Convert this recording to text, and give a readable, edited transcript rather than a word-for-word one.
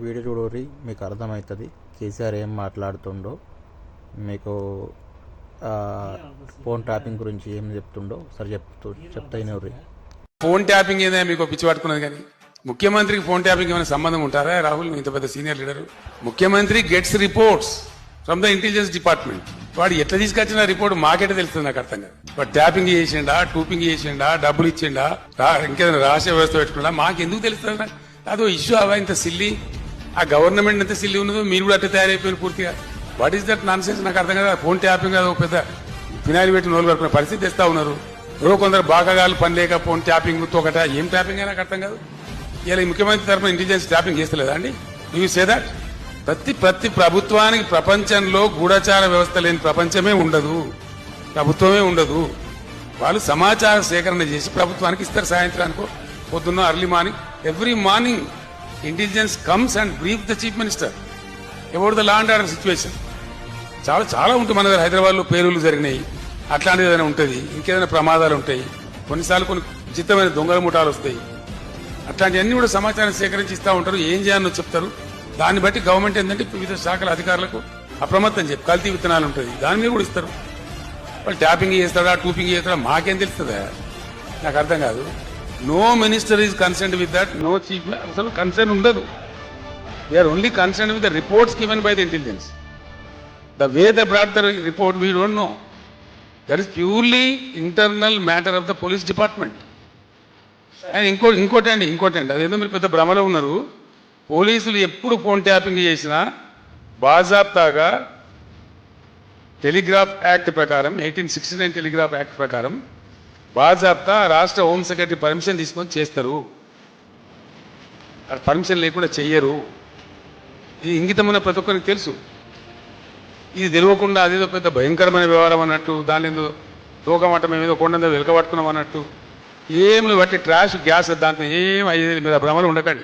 Video చూడరి మీకు అర్థమవుతుంది కేసీఆర్ ఏం మాట్లాడుతుండో, మీకు ఫోన్ ట్యాపింగ్ గురించి ఏం చెప్తుండో సరే చెప్తాయినవ్రీ. ఫోన్ ట్యాపింగ్ ఏదైనా మీకు పిచ్చి పట్టుకున్నది కానీ ముఖ్యమంత్రికి ఫోన్ ట్యాపింగ్ ఏమైనా సంబంధం ఉంటారా? రాహుల్, ఇంత పెద్ద సీనియర్ లీడర్. ముఖ్యమంత్రి gets reports from the intelligence department. వాడు ఎట్లా తీసుకొచ్చిన రిపోర్ట్ మాకెట తెలుస్తుంది, నాకు అర్థం కాదు. వాడు ట్యాపింగ్ చేసిండా, టూపింగ్ చేసిండా, డబ్బులు ఇచ్చిండా, ఇంకేదైనా రహస్య వ్యవస్థ పెట్టుకున్నా మాకెందుకు తెలుస్తుంది? అదో ఇష్యూ అవా ఇంత సిల్లి. ఆ గవర్నమెంట్ ఎంత సిల్లి ఉన్నదో మీరు కూడా అట్లా తయారైపోయిన పూర్తిగా. What is that non sense? నాకు అర్థం కదా. ఫోన్ ట్యాపింగ్ అది పెద్ద ఫినాయిల్ పెట్టి నోలు కడుకునే పరిస్థితి తెస్తా ఉన్నారు. ఎవరో కొందరు బాగాగాలు పని లేక ఫోన్ ట్యాపింగ్ తోకట ఏం ట్యాపింగ్ అయినా నాకు అర్థం కాదు. ఇలా ముఖ్యమంత్రి తరఫున ఇంటెలిజెన్స్ ట్యాపింగ్ చేస్తలేదా అండి? You say that? ప్రతి ప్రభుత్వానికి ప్రపంచంలో గూఢచార వ్యవస్థ లేని ప్రపంచమే ఉండదు, ప్రభుత్వమే ఉండదు. వాళ్ళు సమాచార సేకరణ చేసి ప్రభుత్వానికి ఇస్తారు. సాయంత్రానికో పొద్దున్న early morning, every morning intelligence comes and brief the chief minister about the law and order situation. చాలా ఉంటుంది. మన దగ్గర హైదరాబాద్లో పేలుళ్లు జరిగినాయి, అట్లాంటిది ఏదైనా ఉంటుంది, ఇంకేదైనా ప్రమాదాలు ఉంటాయి, కొన్నిసార్లు కొన్ని విచిత్రమైన దొంగల ముఠాలు వస్తాయి. అట్లాంటివన్నీ కూడా సమాచారం సేకరించి ఇస్తూ ఉంటారు. ఏం చేయాలో చెప్తారు. దాన్ని బట్టి గవర్నమెంట్ ఏంటంటే వివిధ శాఖల అధికారులకు అప్రమత్తం చెప్పి కల్తీ విత్తనాలు ఉంటుంది, దాని మీద కూడా ఇస్తారు. వాళ్ళు ట్యాపింగ్ చేస్తాడా, టూపింగ్ చేస్తాడా మాకేం తెలుస్తుందా? నాకు అర్థం కాదు. No minister is concerned with that, no chief అసలు కన్సర్న్ ఉండదు. We are only concerned with the reports given by the intelligence. The way the brought the report we don't know. That is purely internal matter of the police department. And ఇంకోటి అండి అదేదో మీరు పెద్ద భ్రమలో ఉన్నారు. పోలీసులు ఎప్పుడు ఫోన్ ట్యాపింగ్ చేసినా బాజాబ్తాగా టెలిగ్రాఫ్ యాక్ట్ ప్రకారం, 1869 టెలిగ్రాఫ్ యాక్ట్ ప్రకారం బాజాబ్తా రాష్ట్ర హోమ్ సెక్రటరీ పర్మిషన్ తీసుకొని చేస్తారు. పర్మిషన్ లేకుండా చెయ్యరు. ఇది ఇంగితమైన ప్రతి ఒక్కరికి తెలుసు. ఇది తెలియకుండా అదేదో పెద్ద భయంకరమైన వ్యవహారం అన్నట్టు, దాని ఏదో తోకమాట మేమేదో కొండందో వెలకబట్టుకున్నాం అన్నట్టు, ఏమి బట్టి ట్రాష్ గ్యాస్ దాంట్లో ఏం అయ్యేది. మీరు భ్రమలు ఉండకండి.